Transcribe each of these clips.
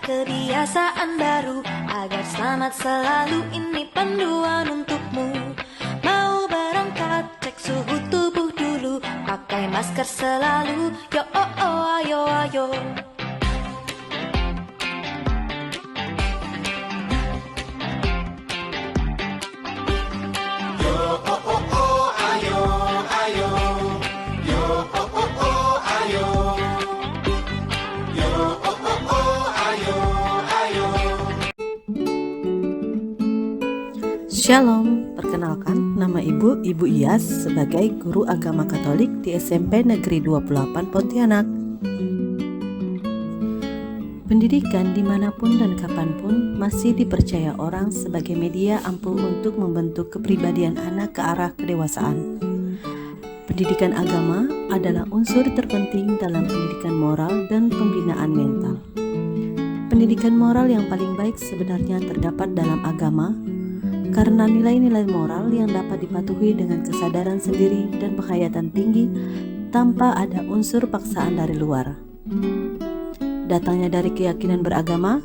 kebiasaan baru agar selamat selalu, ini panduan untukmu. Mau berangkat, cek suhu tubuh dulu, pakai masker selalu, yo oh oh ayo ayo. Shalom, perkenalkan nama Ibu Iyas sebagai guru agama Katolik di SMP Negeri 28 Pontianak. Pendidikan dimanapun dan kapanpun masih dipercaya orang sebagai media ampuh untuk membentuk kepribadian anak ke arah kedewasaan. Pendidikan agama adalah unsur terpenting dalam pendidikan moral dan pembinaan mental. Pendidikan moral yang paling baik sebenarnya terdapat dalam agama, karena nilai-nilai moral yang dapat dipatuhi dengan kesadaran sendiri dan penghayatan tinggi tanpa ada unsur paksaan dari luar. Datangnya dari keyakinan beragama,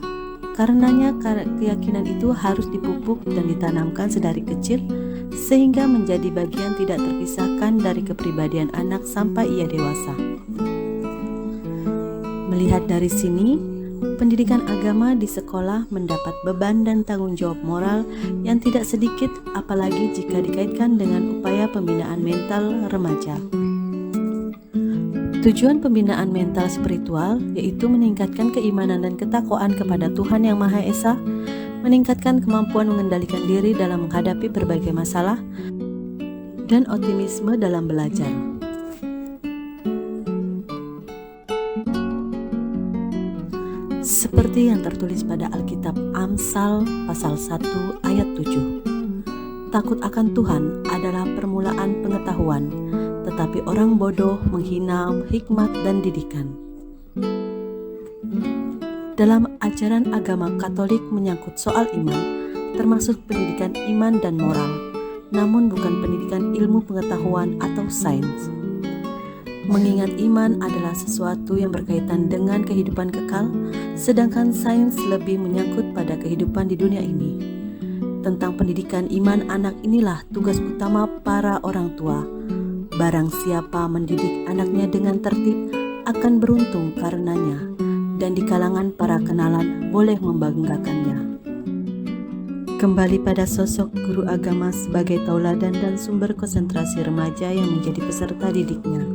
karenanya keyakinan itu harus dipupuk dan ditanamkan sedari kecil sehingga menjadi bagian tidak terpisahkan dari kepribadian anak sampai ia dewasa. Melihat dari sini, pendidikan agama di sekolah mendapat beban dan tanggung jawab moral yang tidak sedikit, apalagi jika dikaitkan dengan upaya pembinaan mental remaja. Tujuan pembinaan mental spiritual yaitu meningkatkan keimanan dan ketakwaan kepada Tuhan Yang Maha Esa, meningkatkan kemampuan mengendalikan diri dalam menghadapi berbagai masalah, dan optimisme dalam belajar. Seperti yang tertulis pada Alkitab Amsal pasal 1 ayat 7. Takut akan Tuhan adalah permulaan pengetahuan, tetapi orang bodoh menghina hikmat dan didikan. Dalam ajaran agama Katolik menyangkut soal iman, termasuk pendidikan iman dan moral, namun bukan pendidikan ilmu pengetahuan atau sains. Mengingat iman adalah sesuatu yang berkaitan dengan kehidupan kekal, sedangkan sains lebih menyangkut pada kehidupan di dunia ini. Tentang pendidikan iman anak inilah tugas utama para orang tua. Barang siapa mendidik anaknya dengan tertib akan beruntung karenanya, dan di kalangan para kenalan boleh membanggakannya. Kembali pada sosok guru agama sebagai tauladan dan sumber konsentrasi remaja yang menjadi peserta didiknya.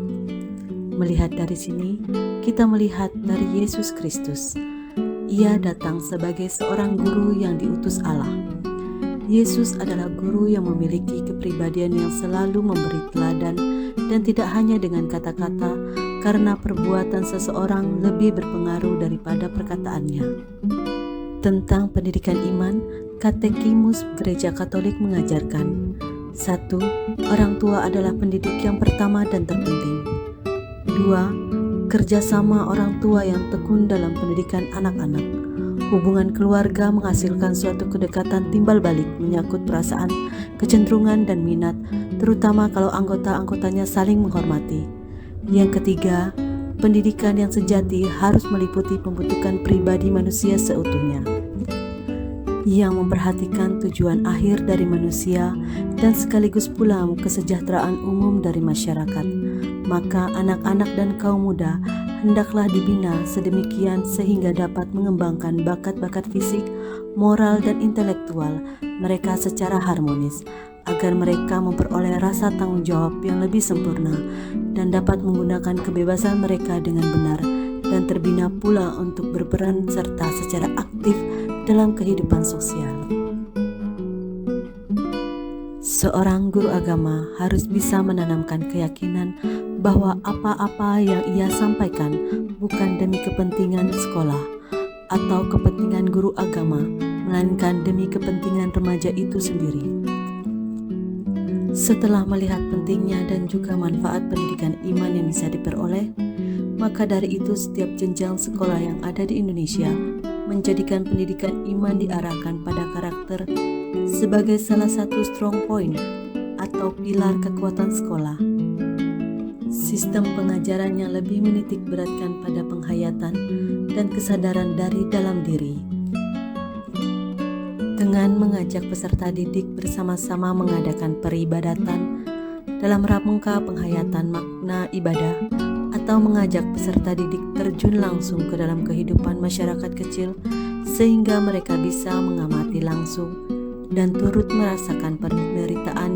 Melihat dari sini, kita melihat dari Yesus Kristus. Ia datang sebagai seorang guru yang diutus Allah. Yesus adalah guru yang memiliki kepribadian yang selalu memberi teladan dan tidak hanya dengan kata-kata, karena perbuatan seseorang lebih berpengaruh daripada perkataannya. Tentang pendidikan iman, Katekimus Gereja Katolik mengajarkan, 1. Orang tua adalah pendidik yang pertama dan terpenting. 2. Kerjasama orang tua yang tekun dalam pendidikan anak-anak. Hubungan keluarga menghasilkan suatu kedekatan timbal balik menyangkut perasaan, kecenderungan, dan minat, terutama kalau anggota-anggotanya saling menghormati. Yang ketiga, pendidikan yang sejati harus meliputi pembentukan pribadi manusia seutuhnya, yang memperhatikan tujuan akhir dari manusia dan sekaligus pula kesejahteraan umum dari masyarakat. Maka anak-anak dan kaum muda hendaklah dibina sedemikian sehingga dapat mengembangkan bakat-bakat fisik, moral, dan intelektual mereka secara harmonis, agar mereka memperoleh rasa tanggung jawab yang lebih sempurna dan dapat menggunakan kebebasan mereka dengan benar, dan terbina pula untuk berperan serta secara aktif dalam kehidupan sosial. Seorang guru agama harus bisa menanamkan keyakinan bahwa apa-apa yang ia sampaikan bukan demi kepentingan sekolah atau kepentingan guru agama, melainkan demi kepentingan remaja itu sendiri. Setelah melihat pentingnya dan juga manfaat pendidikan iman yang bisa diperoleh, maka dari itu setiap jenjang sekolah yang ada di Indonesia menjadikan pendidikan iman diarahkan pada karakter sebagai salah satu strong point atau pilar kekuatan sekolah. sistem pengajaran yang lebih menitik beratkan pada penghayatan dan kesadaran dari dalam diri. Dengan mengajak peserta didik bersama-sama mengadakan peribadatan dalam rangka penghayatan makna ibadah, atau mengajak peserta didik terjun langsung ke dalam kehidupan masyarakat kecil sehingga mereka bisa mengamati langsung dan turut merasakan penderitaan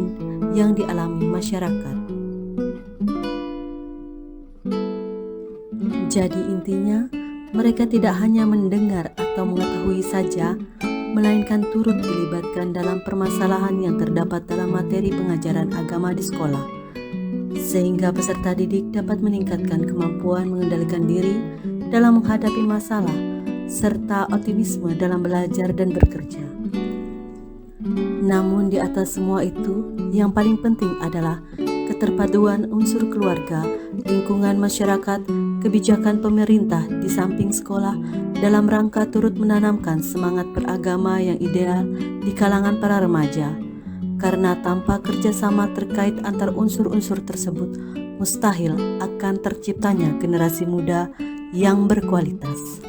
yang dialami masyarakat. Jadi intinya, mereka tidak hanya mendengar atau mengetahui saja, melainkan turut dilibatkan dalam permasalahan yang terdapat dalam materi pengajaran agama di sekolah, sehingga peserta didik dapat meningkatkan kemampuan mengendalikan diri dalam menghadapi masalah, serta optimisme dalam belajar dan bekerja. Namun di atas semua itu, yang paling penting adalah keterpaduan unsur keluarga, lingkungan masyarakat, kebijakan pemerintah di samping sekolah dalam rangka turut menanamkan semangat beragama yang ideal di kalangan para remaja. Karena tanpa kerjasama terkait antar unsur-unsur tersebut, mustahil akan terciptanya generasi muda yang berkualitas.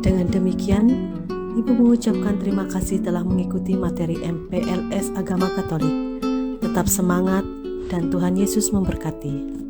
Dengan demikian, Ibu mengucapkan terima kasih telah mengikuti materi MPLS Agama Katolik. Tetap semangat dan Tuhan Yesus memberkati.